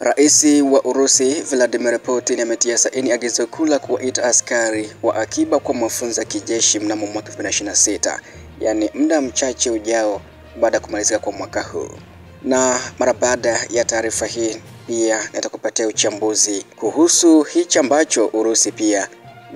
Rais wa Urusi Vladimir Putin ametia saini agizo kuu la kuwaita askari wa akiba kwa mafunzo ya kijeshi mnamo mwaka 2026, yani muda mchache ujao baada ya kumalizika kwa mwaka huu. Na mara baada ya taarifa hii pia nitakupatia uchambuzi kuhusu hichi ambacho Urusi pia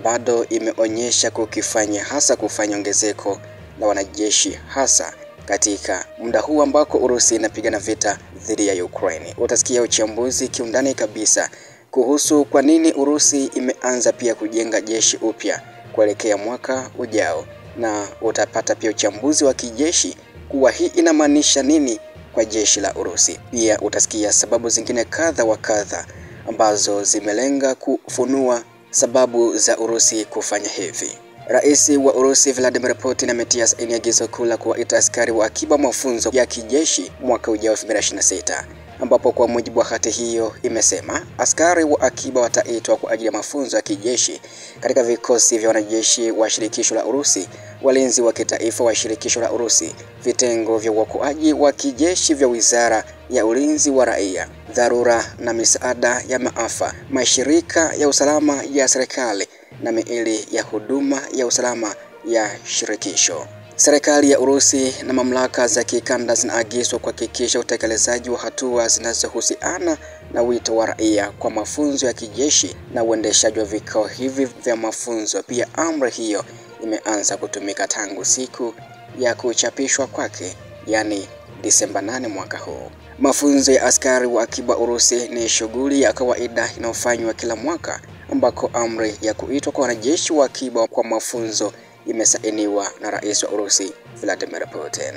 bado imeonyesha kukifanya, hasa kufanya ongezeko la wanajeshi hasa katika muda huu ambako Urusi inapigana vita dhidi ya Ukraine. Utasikia uchambuzi kiundani kabisa kuhusu kwa nini Urusi imeanza pia kujenga jeshi upya kuelekea mwaka ujao, na utapata pia uchambuzi wa kijeshi kuwa hii inamaanisha nini kwa jeshi la Urusi. Pia utasikia sababu zingine kadha wa kadha ambazo zimelenga kufunua sababu za Urusi kufanya hivi. Rais wa Urusi Vladimir Putin ametia saini agizo kuu la kuwaita askari wa akiba mafunzo ya kijeshi mwaka ujao 2026, ambapo kwa mujibu wa hati hiyo imesema askari wa akiba wataitwa kwa ajili ya mafunzo ya kijeshi katika vikosi vya wanajeshi wa shirikisho la Urusi, walinzi wa kitaifa wa shirikisho la Urusi, vitengo vya uokoaji wa kijeshi vya wizara ya ulinzi wa raia, dharura na misaada ya maafa, mashirika ya usalama ya serikali na miili ya huduma ya usalama ya shirikisho. Serikali ya Urusi na mamlaka za kikanda zinaagizwa kuhakikisha utekelezaji wa hatua zinazohusiana na wito wa raia kwa mafunzo ya kijeshi na uendeshaji wa vikao hivi vya mafunzo. Pia amri hiyo imeanza kutumika tangu siku ya kuchapishwa kwake, yani Disemba 8 mwaka huu. Mafunzo ya askari wa akiba Urusi ni shughuli ya kawaida inayofanywa kila mwaka, ambako amri ya kuitwa kwa wanajeshi wa akiba kwa mafunzo imesainiwa na Rais wa Urusi Vladimir Putin.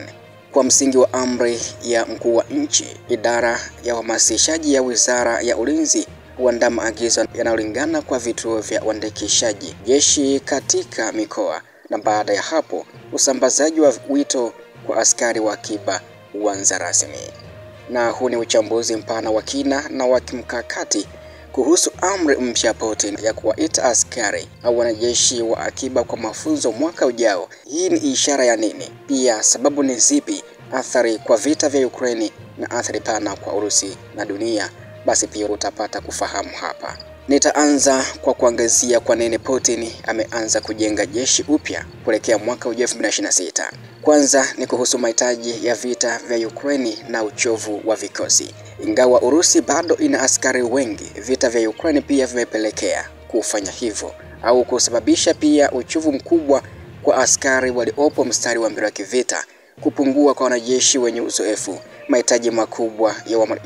Kwa msingi wa amri ya mkuu wa nchi, idara ya uhamasishaji ya Wizara ya Ulinzi huandaa maagizo yanayolingana kwa vituo vya uandikishaji jeshi katika mikoa, na baada ya hapo usambazaji wa wito kwa askari wa akiba huanza rasmi. Na huu ni uchambuzi mpana wa kina na wa kimkakati kuhusu amri mpya Putin ya kuwaita askari au wanajeshi wa akiba kwa mafunzo mwaka ujao. Hii ni ishara ya nini? Pia sababu ni zipi? Athari kwa vita vya Ukraine na athari pana kwa Urusi na dunia? Basi pia utapata kufahamu hapa. Nitaanza kwa kuangazia kwa nini Putin ameanza kujenga jeshi upya kuelekea mwaka ujao 2026. Kwanza ni kuhusu mahitaji ya vita vya Ukraine na uchovu wa vikosi. Ingawa Urusi bado ina askari wengi, vita vya Ukraine pia vimepelekea kufanya hivyo au kusababisha pia uchovu mkubwa kwa askari waliopo mstari wa mbele wa kivita, kupungua kwa wanajeshi wenye uzoefu, mahitaji makubwa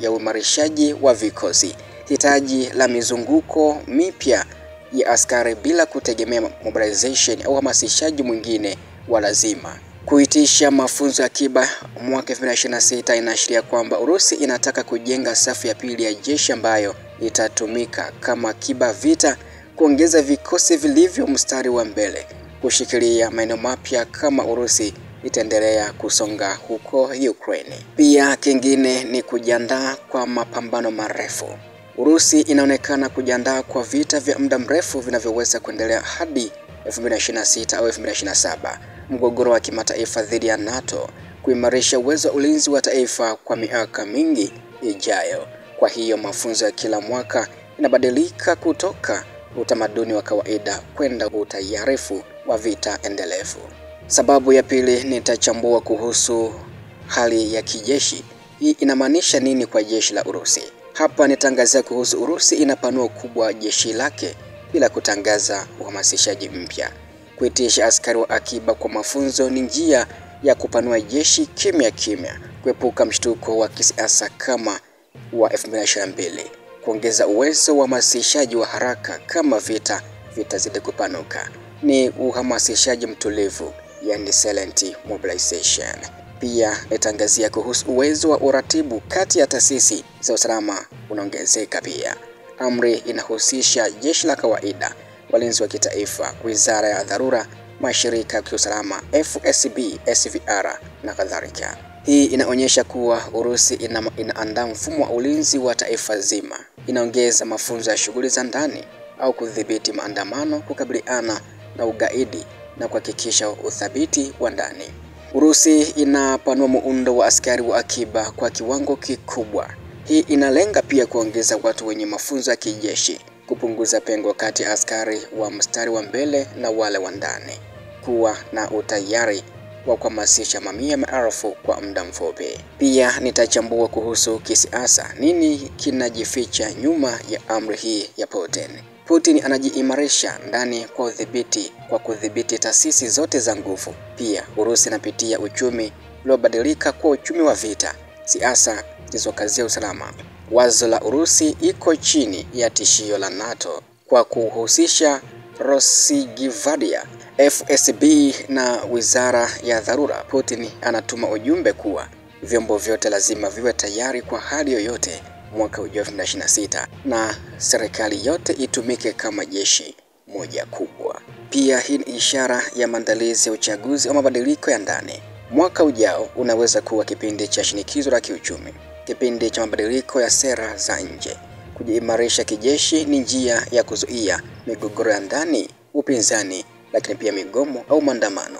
ya uimarishaji wa vikosi, hitaji la mizunguko mipya ya askari bila kutegemea mobilization au hamasishaji mwingine wa lazima. Kuitisha mafunzo ya akiba mwaka 2026 inaashiria kwamba Urusi inataka kujenga safu ya pili ya jeshi ambayo itatumika kama akiba vita, kuongeza vikosi vilivyo mstari wa mbele, kushikilia maeneo mapya kama Urusi itaendelea kusonga huko Ukraine. Pia kingine ni kujiandaa kwa mapambano marefu. Urusi inaonekana kujiandaa kwa vita vya muda mrefu vinavyoweza kuendelea hadi 2026 au 2027. Mgogoro wa kimataifa dhidi ya NATO, kuimarisha uwezo wa ulinzi wa taifa kwa miaka mingi ijayo. Kwa hiyo mafunzo ya kila mwaka inabadilika kutoka utamaduni wa kawaida kwenda utayarifu wa vita endelevu. Sababu ya pili, nitachambua kuhusu hali ya kijeshi. Hii inamaanisha nini kwa jeshi la Urusi? Hapa nitaangazia kuhusu Urusi inapanua ukubwa wa jeshi lake bila kutangaza uhamasishaji mpya. Kuitisha askari wa akiba kwa mafunzo ni njia ya kupanua jeshi kimya kimya, kuepuka mshtuko wa kisiasa kama wa 2022, kuongeza uwezo wa uhamasishaji wa haraka kama vita zidi kupanuka. Ni uhamasishaji mtulivu, yani silent mobilization. Pia nitaangazia kuhusu uwezo wa uratibu kati ya taasisi za usalama unaongezeka pia. Amri inahusisha jeshi la kawaida, walinzi wa kitaifa, wizara ya dharura, mashirika ya kiusalama, FSB, SVR na kadhalika. Hii inaonyesha kuwa Urusi inaandaa mfumo wa ulinzi wa taifa zima. Inaongeza mafunzo ya shughuli za ndani au kudhibiti maandamano, kukabiliana na ugaidi na kuhakikisha uthabiti wa ndani. Urusi inapanua muundo wa askari wa akiba kwa kiwango kikubwa. Hii inalenga pia kuongeza watu wenye mafunzo ya kijeshi, kupunguza pengo kati ya askari wa mstari wa mbele na wale wa ndani, kuwa na utayari wa kuhamasisha mamia maelfu kwa muda mfupi. Pia nitachambua kuhusu kisiasa, nini kinajificha nyuma ya amri hii ya Putin. Putin anajiimarisha ndani kwa kudhibiti taasisi zote za nguvu. Pia Urusi inapitia uchumi uliobadilika kwa uchumi wa vita, siasa zilizokazia usalama. Wazo la Urusi iko chini ya tishio la NATO kwa kuhusisha Rosgvardia, FSB na wizara ya dharura. Putin anatuma ujumbe kuwa vyombo vyote lazima viwe tayari kwa hali yoyote mwaka ujao 2026 na serikali yote itumike kama jeshi moja kubwa. Pia hii ni ishara ya maandalizi ya uchaguzi au mabadiliko ya ndani. Mwaka ujao unaweza kuwa kipindi cha shinikizo la kiuchumi, kipindi cha mabadiliko ya sera za nje. Kujiimarisha kijeshi ni njia ya kuzuia migogoro ya ndani, upinzani, lakini pia migomo au maandamano.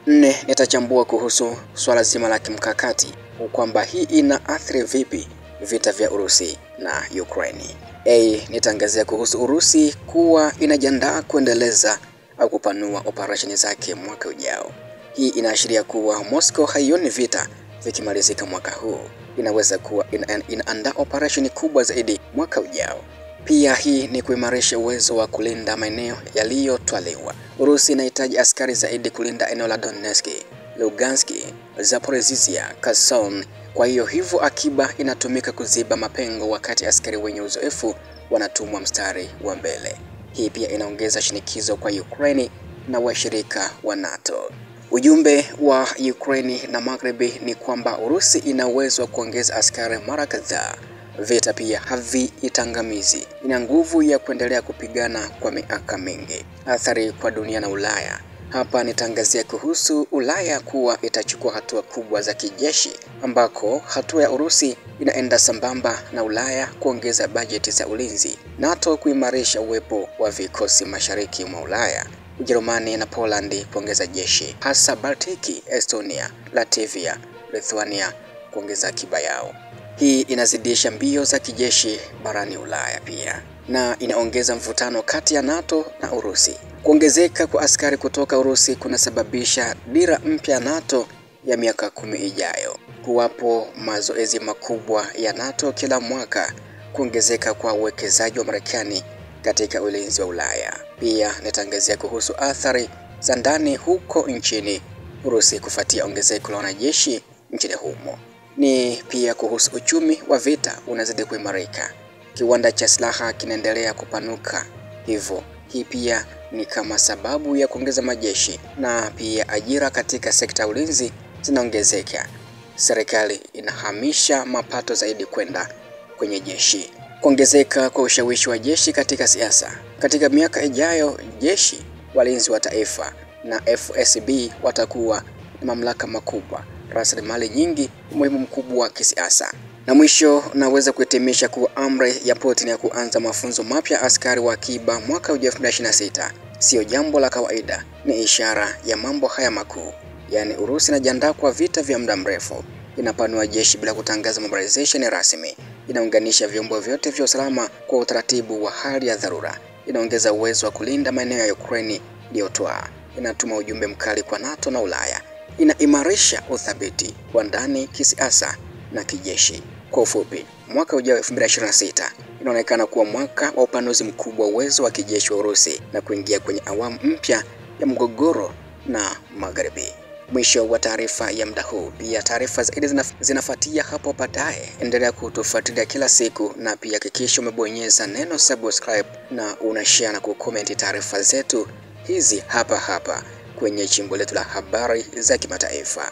4. Nitachambua kuhusu swala zima la kimkakati, kwamba hii inaathiri vipi vita vya Urusi na Ukraine. Nitaangazia kuhusu Urusi kuwa inajiandaa kuendeleza au kupanua operesheni zake mwaka ujao. Hii inaashiria kuwa Moscow haioni vita vikimalizika mwaka huu. Inaweza kuwa inaandaa operesheni kubwa zaidi mwaka ujao. Pia hii ni kuimarisha uwezo wa kulinda maeneo yaliyotwaliwa. Urusi inahitaji askari zaidi kulinda eneo la Donetsk, Lugansk, Zaporizhzhia, Kherson. Kwa hivyo akiba inatumika kuziba mapengo wakati askari wenye uzoefu wanatumwa mstari wa mbele. Hii pia inaongeza shinikizo kwa Ukraine na washirika wa NATO. Ujumbe wa Ukraine na Magharibi ni kwamba Urusi ina uwezo wa kuongeza askari mara kadhaa. Vita pia haviitangamizi. Ina nguvu ya kuendelea kupigana kwa miaka mingi. Athari kwa dunia na Ulaya. Hapa nitaangazia kuhusu Ulaya kuwa itachukua hatua kubwa za kijeshi, ambako hatua ya Urusi inaenda sambamba na Ulaya kuongeza bajeti za ulinzi, NATO kuimarisha uwepo wa vikosi mashariki mwa Ulaya, Ujerumani na Poland kuongeza jeshi, hasa Baltiki, Estonia, Latvia, Lithuania kuongeza akiba yao. Hii inazidisha mbio za kijeshi barani Ulaya pia, na inaongeza mvutano kati ya NATO na Urusi. Kuongezeka kwa askari kutoka Urusi kunasababisha dira mpya NATO ya miaka 10 ijayo. Kuwapo mazoezi makubwa ya NATO kila mwaka, kuongezeka kwa uwekezaji wa Marekani katika ulinzi wa Ulaya. Pia nitaangazia kuhusu athari za ndani huko nchini Urusi kufuatia ongezeko la wanajeshi nchini humo. Ni pia kuhusu uchumi wa vita unazidi kuimarika. Kiwanda cha silaha kinaendelea kupanuka. Hivyo hii pia ni kama sababu ya kuongeza majeshi, na pia ajira katika sekta ya ulinzi zinaongezeka. Serikali inahamisha mapato zaidi kwenda kwenye jeshi. Kuongezeka kwa ushawishi wa jeshi katika siasa. Katika miaka ijayo, jeshi, walinzi wa taifa na FSB watakuwa na mamlaka makubwa, rasilimali nyingi, umuhimu mkubwa wa kisiasa. Na mwisho naweza kuhitimisha kuwa amri ya Putin ya kuanza mafunzo mapya askari wa akiba mwaka ujao 2026 sio jambo la kawaida, ni ishara ya mambo haya makuu. Yaani Urusi inajiandaa kwa vita vya muda mrefu, inapanua jeshi bila kutangaza mobilization rasmi, inaunganisha vyombo vyote vya usalama kwa utaratibu wa hali ya dharura, inaongeza uwezo wa kulinda maeneo ya Ukraine iliyotwaa, inatuma ujumbe mkali kwa NATO na Ulaya, inaimarisha uthabiti wa ndani kisiasa na kijeshi. Kwa ufupi, mwaka ujao 2026 inaonekana kuwa mwaka wa upanuzi mkubwa wa uwezo wa kijeshi wa Urusi na kuingia kwenye awamu mpya ya mgogoro na Magharibi. Mwisho wa taarifa ya muda huu. Pia taarifa zaidi zinafuatia hapo baadaye. Endelea kutufuatilia kila siku, na pia hakikisha umebonyeza neno subscribe na unashare na kucomment taarifa zetu hizi hapa kwenye chimbo letu la habari za kimataifa.